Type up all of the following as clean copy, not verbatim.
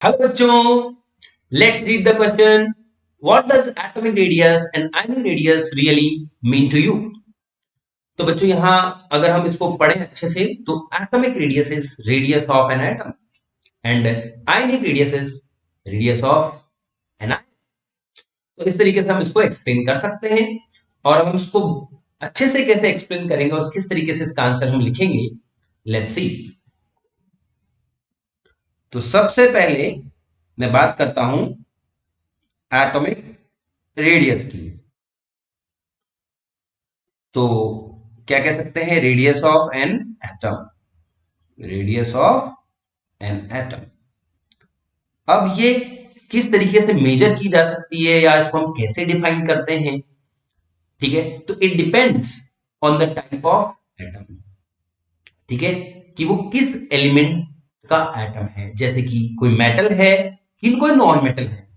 Hello बच्चों, let's read the question. What does atomic radius and ionic radius really mean to you? तो बच्चों यहां अगर हम इसको पढ़ें अच्छे से तो atomic radius is radius of an atom and ionic radius is radius of an ion. तो इस तरीके से हम इसको एक्सप्लेन कर सकते हैं. और हम इसको अच्छे से कैसे एक्सप्लेन करेंगे और किस तरीके से इसका आंसर हम लिखेंगे, लेट्स सी. तो सबसे पहले मैं बात करता हूं एटॉमिक रेडियस की. तो क्या कह सकते हैं? Radius of an atom. Radius of an atom. अब ये किस तरीके से मेजर की जा सकती है या इसको हम कैसे डिफाइन करते हैं? ठीक है, तो it depends on the type of atom. ठीक है, कि वो किस एलिमेंट का एटम है. जैसे कि कोई मेटल है कि कोई नॉन मेटल है,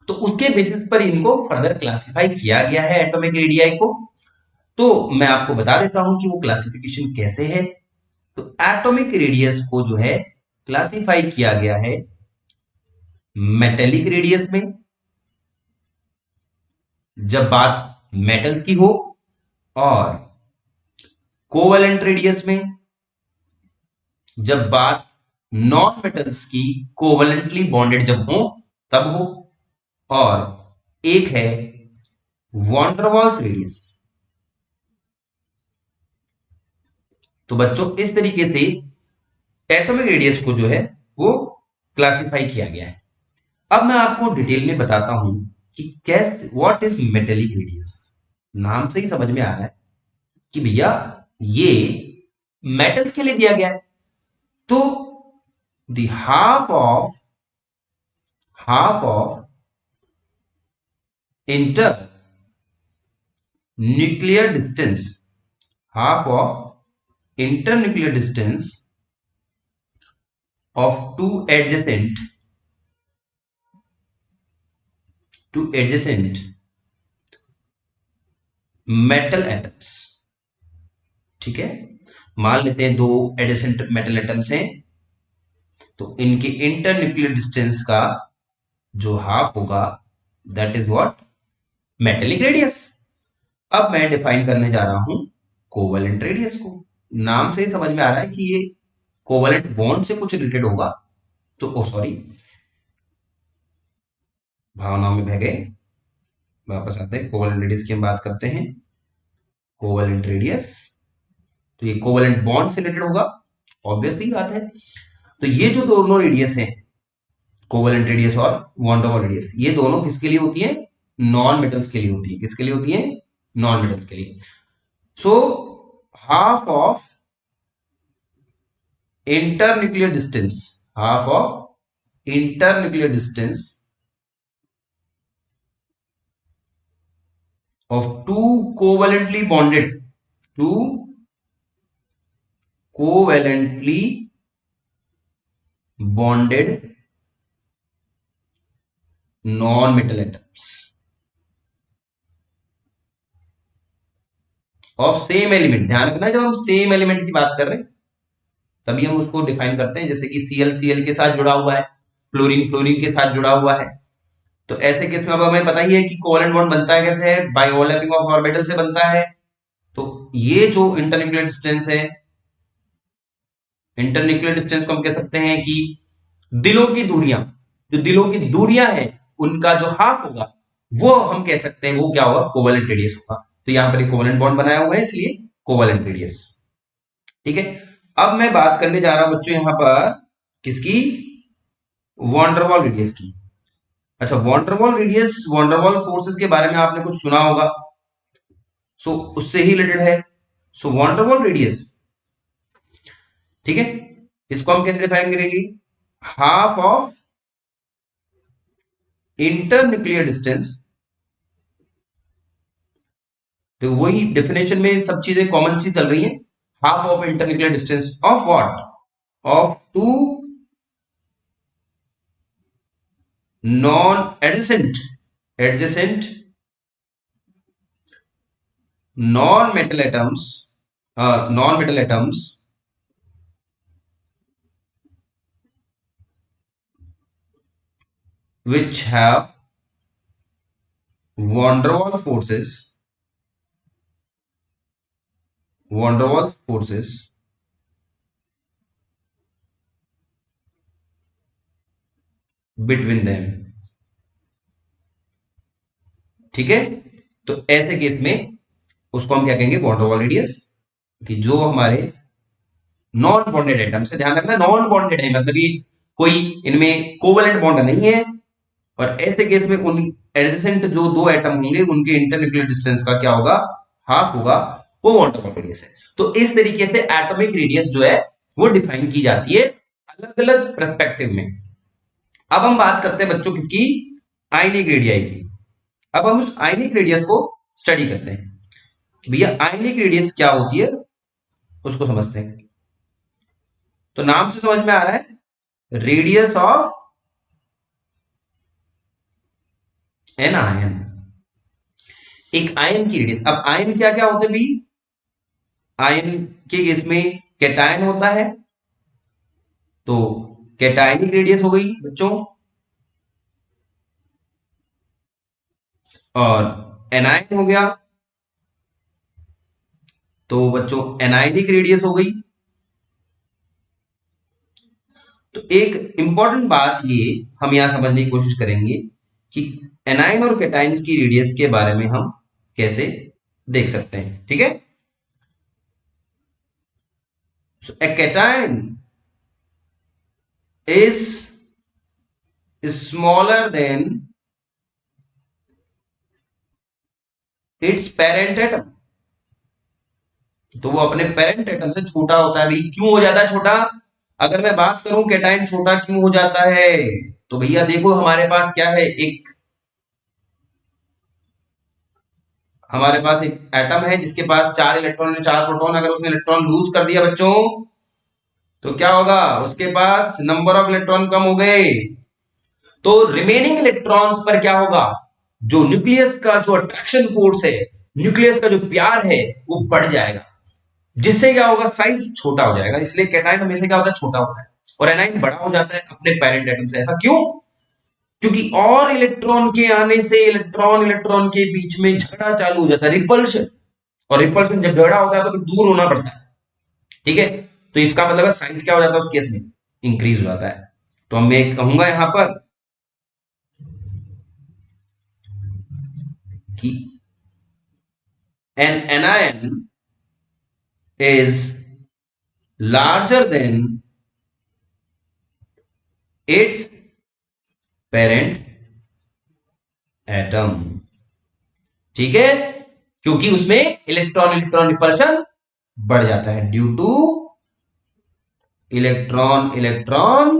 तो उसके बेसिस पर इनको फर्दर क्लासिफाई किया गया है एटॉमिक रेडियाई को. तो मैं आपको बता देता हूं कि वो क्लासिफिकेशन कैसे है. तो एटॉमिक रेडियस को जो है क्लासिफाई किया गया है मेटेलिक रेडियस में, जब बात मेटल्स की हो, और कोवेलेंट रेडियस में जब बात नॉन मेटल्स की कोवेलेंटली बॉन्डेड जब हो तब हो, और एक है वॉन्डरवॉल्स रेडियस. तो बच्चों इस तरीके से एटॉमिक रेडियस को जो है वो क्लासिफाई किया गया है. अब मैं आपको डिटेल में बताता हूं कि कैसे व्हाट इज मेटेलिक रेडियस. नाम से ही समझ में आ रहा है कि भैया ये मेटल्स के लिए दिया गया है. तो the half of internuclear distance, half of internuclear distance of two adjacent metal atoms. ठीक है, मान लेते हैं दो एडजेसेंट मेटल एटम्स हैं, तो इनके इंटर न्यूक्लियर डिस्टेंस का जो हाफ होगा that is what? Metallic radius. अब मैं डिफाइन करने जा रहा हूं कोवेलेंट रेडियस को. नाम से ही समझ में आ रहा है कि ये कोवेलेंट बॉन्ड से कुछ रिलेटेड होगा. तो ओ सॉरी, भावनाओं में बह गए. वापस आते हैं, कोवेलेंट रेडियस की हम बात करते हैं. कोवेलेंट रेडियस, तो ये कोवेलेंट बॉन्ड से रिलेटेड होगा, ऑब्वियस ही बात है. तो ये जो दोनों रेडियस हैं, कोवेलेंट रेडियस और वॉन डर वाल रेडियस, ये दोनों किसके लिए होती है? नॉन मेटल्स के लिए होती है. किसके लिए होती है? नॉन मेटल्स के लिए. So half of internuclear distance, half of internuclear distance of two covalently bonded non-metal atoms of same element. ध्यान रखना, जब हम सेम एलिमेंट की बात कर रहे हैं तभी हम उसको डिफाइन करते हैं. जैसे कि Cl के साथ जुड़ा हुआ है, फ्लोरीन फ्लोरीन के साथ जुड़ा हुआ है. तो ऐसे केस में अब हमें पता ही है कि कोवेलेंट बॉन्ड बनता है कैसे है? बाय ओवरलैपिंग ऑफ ऑर्बिटल से बनता है. तो ये जो इंटरन्यूक्लियर डिस्टेंस है, इंटरन्यूक्लियर डिस्टेंस को हम कह सकते हैं कि दिलों की दूरियां, जो दिलों की दूरियां हैं उनका जो हाफ होगा वो हम कह सकते हैं वो क्या होगा? कोवेलेंट रेडियस होगा. तो यहां पर एक कोवेलेंट बॉन्ड बनाया हुआ है, इसलिए कोवेलेंट रेडियस. ठीक है, अब मैं बात करने जा रहा हूं बच्चों यहां पर किसकी? वॉन्डरवॉल रेडियस की. अच्छा, वॉन्डरवॉल रेडियस, वॉन्डरवॉल फोर्सेस के बारे में आपने कुछ सुना होगा, सो उससे ही रिलेटेड है. सो वॉन्डरवॉल रेडियस, ठीक है, इसको हम कैसे डिफाइन करेंगे? Half of internuclear distance. तो वही डेफिनेशन में सब चीजें कॉमन सी चल रही हैं. Half of internuclear distance of what? Of two non adjacent non metal atoms, non metal atoms which have van der Waals forces between them। ठीक है, तो ऐसे केस में उसको हम क्या कहेंगे, वॉन डर वाल रेडियस। कि जो हमारे नॉन बॉन्डेड एटम से, ध्यान रखना नॉन बॉन्डेड है, मतलब ये कोई इनमें कोवलेंट बॉन्ड नहीं है, और ऐसे केस में उन एडजेसेंट जो दो एटम होंगे उनके इंटरन्यूक्लियर डिस्टेंस का क्या होगा, हाफ होगा, वो वॉन डर वाल रेडियस है। तो इस तरीके से एटॉमिक रेडियस जो है वो डिफाइन की जाती है अलग अलग पर्सपेक्टिव में। अब हम बात करते हैं बच्चों किसकी, आयनिक रेडियाई की। अब हम उस आयनिक रेडियस को स्टडी करते हैं कि भैया आयनिक रेडियस क्या होती है, उसको समझते हैं। तो नाम से समझ में आ रहा है, रेडियस ऑफ एन आयन, एक आयन की रेडियस। अब आयन क्या क्या होते हैं भाई, आयन के केस में कैटायन होता है, तो कैटायनिक रेडियस हो गई बच्चों, और एनायन हो गया तो बच्चों एनायनिक रेडियस हो गई। तो एक इंपॉर्टेंट बात ये हम यहां समझने की कोशिश करेंगे कि एनायन और कैटायंस की रेडियस के बारे में हम कैसे देख सकते हैं। ठीक है, so a cation is smaller than its parent atom. तो वो अपने पेरेंट एटम से छोटा होता है। भाई क्यों हो जाता है छोटा, अगर मैं बात करूं कैटायन छोटा क्यों हो जाता है, तो भैया देखो हमारे पास क्या है, एक हमारे पास एक एटम है जिसके पास 4 इलेक्ट्रॉन 4 प्रोटॉन, अगर उसने इलेक्ट्रॉन लूज कर दिया बच्चों तो क्या होगा, उसके पास नंबर ऑफ इलेक्ट्रॉन कम हो गए, तो रिमेनिंग इलेक्ट्रॉन्स पर क्या होगा, जो न्यूक्लियस का जो अट्रैक्शन फोर्स है, न्यूक्लियस का जो प्यार है वो बढ़ जाएगा, जिससे क्या होगा, साइज छोटा हो जाएगा। इसलिए कैटायन हमेशा क्या होता है, छोटा होता है, और एनाइन बड़ा हो जाता है अपने पेरेंट एटम से। ऐसा क्यों, क्योंकि और इलेक्ट्रॉन के आने से इलेक्ट्रॉन इलेक्ट्रॉन के बीच में झगड़ा चालू हो जाता है, रिपल्शन, और रिपल्शन जब झगड़ा होता है तो फिर दूर होना पड़ता है। ठीक है, तो इसका मतलब है साइंस क्या हो जाता है उस केस में, इंक्रीज हो जाता है। तो मैं कहूंगा यहां पर कि an anion is larger than its parent atom। ठीक है, क्योंकि उसमें इलेक्ट्रॉन इलेक्ट्रॉन रिपल्शन बढ़ जाता है due to electron electron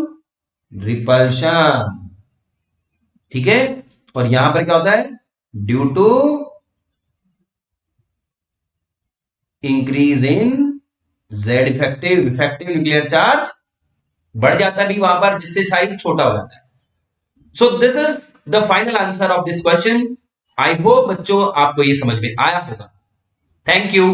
repulsion. ठीक है, और यहां पर क्या होता है, due to increase in Z effective, effective nuclear charge बढ़ जाता है भी वहां पर, जिससे साइज छोटा हो जाता है। So this is the final answer of this question. I hope बच्चों आपको ये समझ में आया होगा। Thank you.